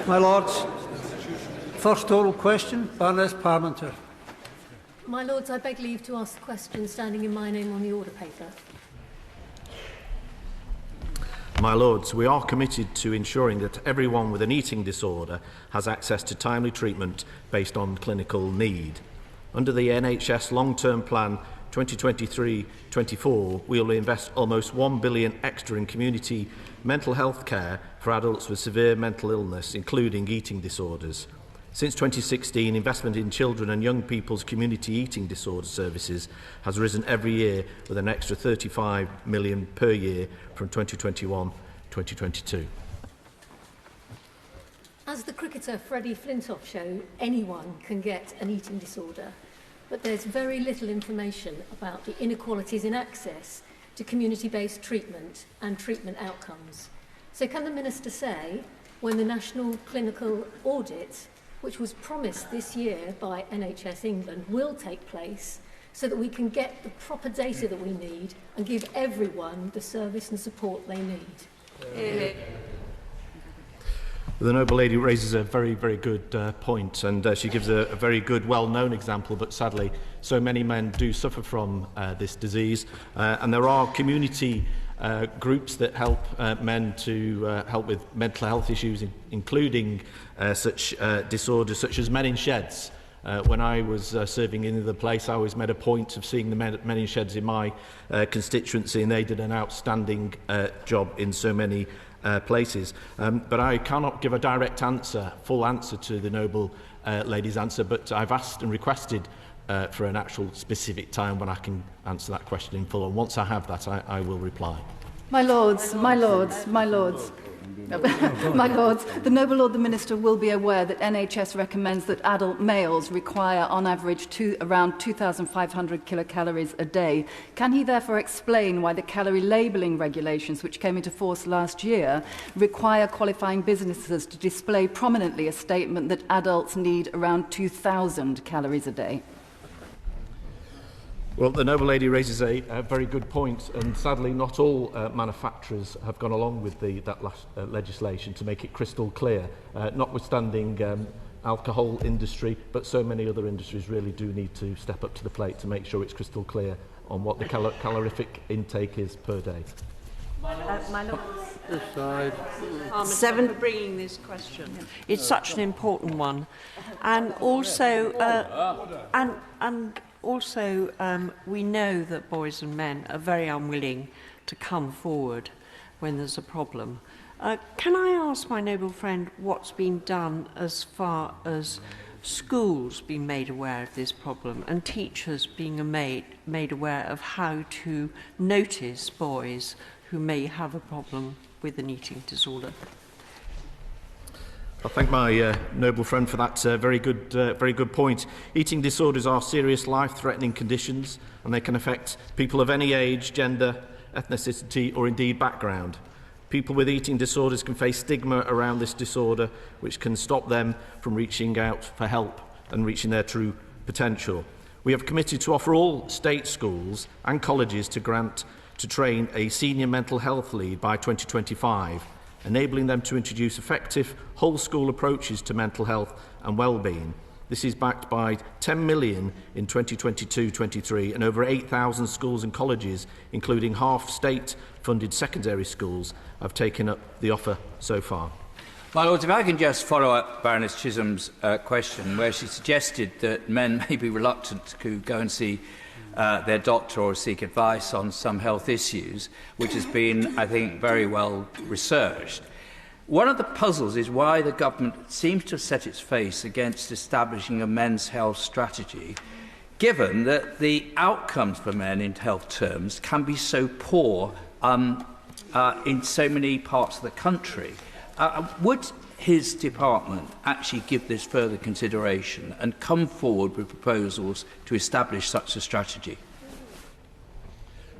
My Lords, first oral question, Baroness Parminter. My Lords, I beg leave to ask the question standing in my name on the order paper. My Lords, we are committed to ensuring that everyone with an eating disorder has access to timely treatment based on clinical need. Under the NHS Long-Term Plan 2023-24, we will invest almost £1 billion extra in community mental health care for adults with severe mental illness, including eating disorders. Since 2016, investment in children and young people's community eating disorder services has risen every year with an extra £35 million per year from 2021-2022. As the cricketer Freddie Flintoff showed, anyone can get an eating disorder, but there's very little information about the inequalities in access to community-based treatment and treatment outcomes. So can the Minister say when the National Clinical Audit, which was promised this year by NHS England, will take place so that we can get the proper data that we need and give everyone the service and support they need? The Noble Lady raises a very, very good point, and she gives a very good, well-known example, but sadly so many men do suffer from this disease, and there are community groups that help men to help with mental health issues, including such disorders such as Men in Sheds. When I was serving in the place, I always made a point of seeing the men in Sheds in my constituency, and they did an outstanding job in so many places. But I cannot give a direct answer, full answer to the Noble Lady's answer, but I've asked and requested for an actual specific time when I can answer that question in full, and once I have that, I will reply. My Lords, my Lords, my Lords. My Lords, the Noble Lord the Minister will be aware that NHS recommends that adult males require on average around 2,500 kilocalories a day. Can he therefore explain why the calorie labelling regulations, which came into force last year, require qualifying businesses to display prominently a statement that adults need around 2,000 calories a day? Well, the Noble Lady raises a very good point, and sadly not all manufacturers have gone along with that legislation to make it crystal clear, notwithstanding alcohol industry, but so many other industries really do need to step up to the plate to make sure it's crystal clear on what the calorific intake is per day. My Lord. For bringing this question. It's such an important one, and also we know that boys and men are very unwilling to come forward when there's a problem. Can I ask my noble friend what's been done as far as schools being made aware of this problem and teachers being made aware of how to notice boys who may have a problem with an eating disorder? I thank my noble friend for that very good point. Eating disorders are serious life-threatening conditions, and they can affect people of any age, gender, ethnicity, or indeed background. People with eating disorders can face stigma around this disorder, which can stop them from reaching out for help and reaching their true potential. We have committed to offer all state schools and colleges to train a senior mental health lead by 2025. Enabling them to introduce effective whole-school approaches to mental health and well-being. This is backed by £10 million in 2022-23, and over 8,000 schools and colleges, including half state-funded secondary schools, have taken up the offer so far. My Lords, if I can just follow up Baroness Chisholm's question, where she suggested that men may be reluctant to go and see their doctor or seek advice on some health issues, which has been, I think, very well researched. One of the puzzles is why the government seems to have set its face against establishing a men's health strategy, given that the outcomes for men in health terms can be so poor in so many parts of the country. Would his department actually give this further consideration and come forward with proposals to establish such a strategy?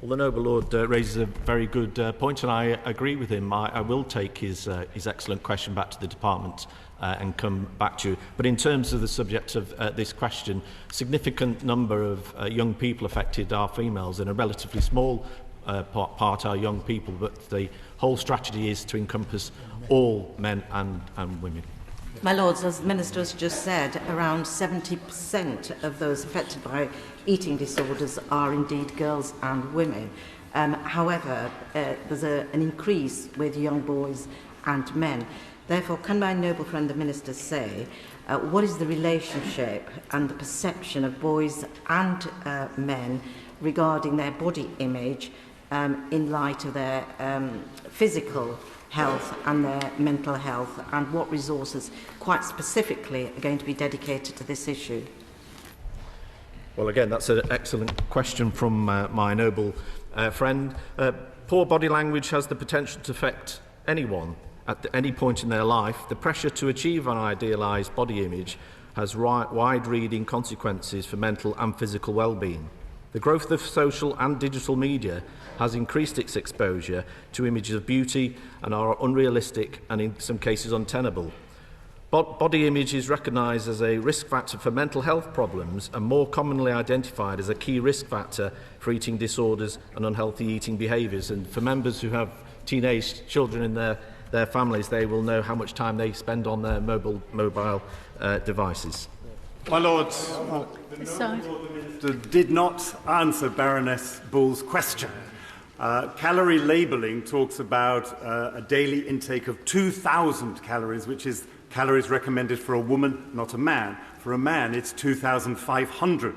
Well, the Noble Lord raises a very good point, and I agree with him. I will take his excellent question back to the department and come back to you. But in terms of the subject of this question, a significant number of young people affected are females, and a relatively small part are young people, but the whole strategy is to encompass all men and women. My Lords, as the Minister has just said, around 70% of those affected by eating disorders are indeed girls and women. However, there's an increase with young boys and men. Therefore, can my noble friend the Minister say what is the relationship and the perception of boys and men regarding their body image in light of their physical health and their mental health, and what resources quite specifically are going to be dedicated to this issue? Well, again, that's an excellent question from my noble friend. Poor body language has the potential to affect anyone at any point in their life. The pressure to achieve an idealised body image has wide-reaching consequences for mental and physical well-being. The growth of social and digital media has increased its exposure to images of beauty and are unrealistic and in some cases untenable. Body image is recognised as a risk factor for mental health problems and more commonly identified as a key risk factor for eating disorders and unhealthy eating behaviours. And for members who have teenage children in their families, they will know how much time they spend on their mobile devices. My Lords, the Minister did not answer Baroness Bull's question. Calorie labelling talks about a daily intake of 2,000 calories, which is calories recommended for a woman, not a man. For a man, it's 2,500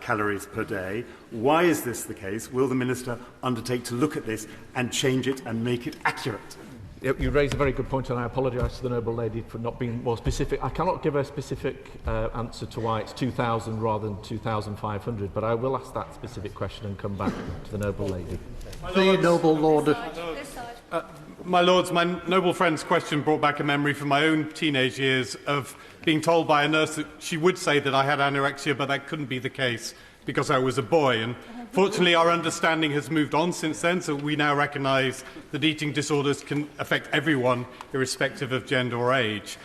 calories per day. Why is this the case? Will the Minister undertake to look at this and change it and make it accurate? You raise a very good point, and I apologise to the noble lady for not being more specific. I cannot give a specific answer to why it's 2,000 rather than 2,500, but I will ask that specific question and come back to the noble lady. The noble lord. My Lords, my noble friend's question brought back a memory from my own teenage years of being told by a nurse that she would say that I had anorexia, but that couldn't be the case because I was a boy. And fortunately, our understanding has moved on since then, so we now recognise that eating disorders can affect everyone, irrespective of gender or age.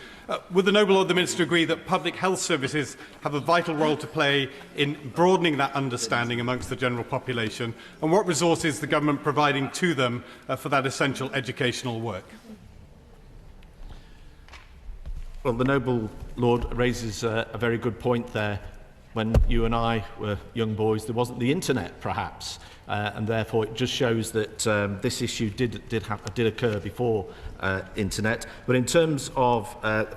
Would the noble Lord the Minister agree that public health services have a vital role to play in broadening that understanding amongst the general population, and what resources is the government providing to them for that essential educational work? Well, the noble Lord raises a very good point there. When you and I were young boys, there wasn't the internet, perhaps, and therefore it just shows that this issue did occur before internet. But in terms of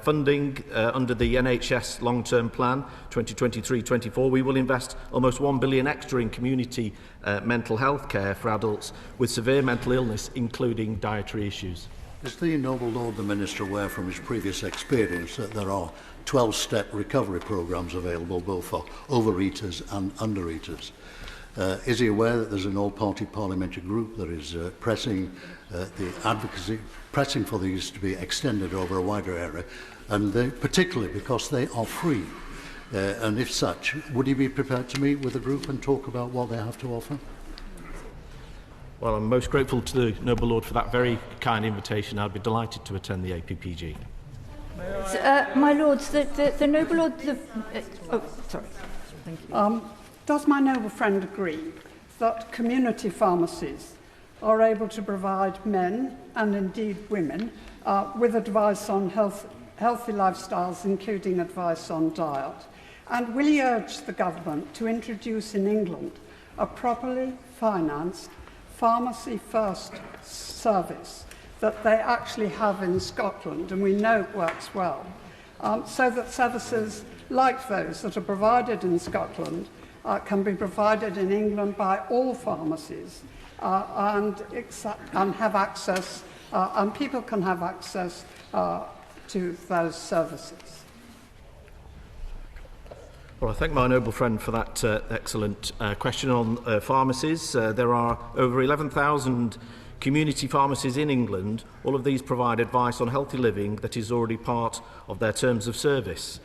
funding under the NHS long-term plan 2023-24, we will invest almost £1 billion extra in community mental health care for adults with severe mental illness, including dietary issues. Is the noble Lord the Minister aware from his previous experience that there are 12-step recovery programmes available both for overeaters and undereaters? Is he aware that there's an all-party parliamentary group that is pressing the advocacy, pressing for these to be extended over a wider area, and particularly because they are free? And if such, would he be prepared to meet with the group and talk about what they have to offer? Well, I'm most grateful to the noble Lord for that very kind invitation. I'd be delighted to attend the APPG. My Lords, the noble Lord... sorry. Thank you. Does my noble friend agree that community pharmacies are able to provide men, and indeed women, with advice on healthy lifestyles, including advice on diet? And will he urge the government to introduce in England a properly financed pharmacy first service that they actually have in Scotland, and we know it works well, so that services like those that are provided in Scotland can be provided in England by all pharmacies and have access, and people can have access to those services? Well, I thank my noble friend for that excellent question on pharmacies. There are over 11,000 community pharmacies in England. All of these provide advice on healthy living that is already part of their terms of service.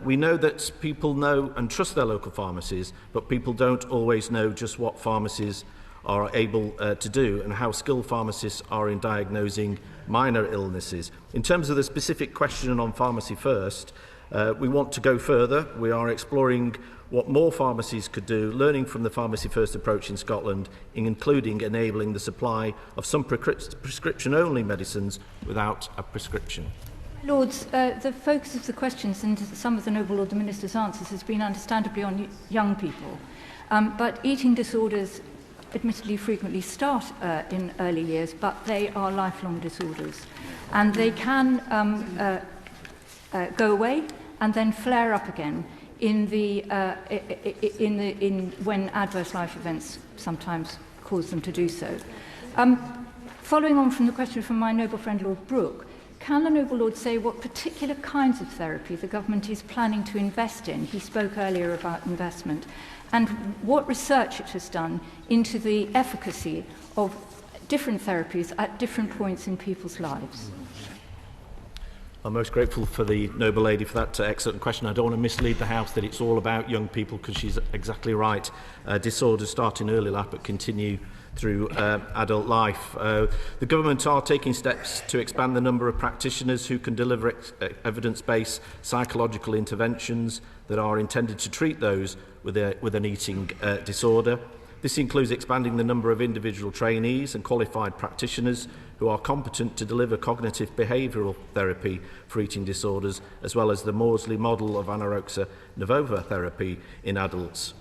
We know that people know and trust their local pharmacies, but people don't always know just what pharmacies are able to do and how skilled pharmacists are in diagnosing minor illnesses. In terms of the specific question on Pharmacy First, we want to go further. We are exploring what more pharmacies could do, learning from the Pharmacy First approach in Scotland, including enabling the supply of some prescription-only medicines without a prescription. Lords, the focus of the questions and some of the Noble Lord the Minister's answers has been understandably on young people. But eating disorders admittedly frequently start in early years, but they are lifelong disorders. And they can go away and then flare up again when adverse life events sometimes cause them to do so. Following on from the question from my noble friend Lord Brooke, can the noble lord say what particular kinds of therapy the government is planning to invest in? He spoke earlier about investment. And what research it has done into the efficacy of different therapies at different points in people's lives. I'm most grateful for the noble lady for that excellent question. I don't want to mislead the House that it's all about young people, because she's exactly right. Disorders start in early life but continue through adult life. The government are taking steps to expand the number of practitioners who can deliver evidence-based psychological interventions that are intended to treat those with an eating disorder. This includes expanding the number of individual trainees and qualified practitioners who are competent to deliver cognitive behavioural therapy for eating disorders, as well as the Maudsley model of anorexia nervosa therapy in adults.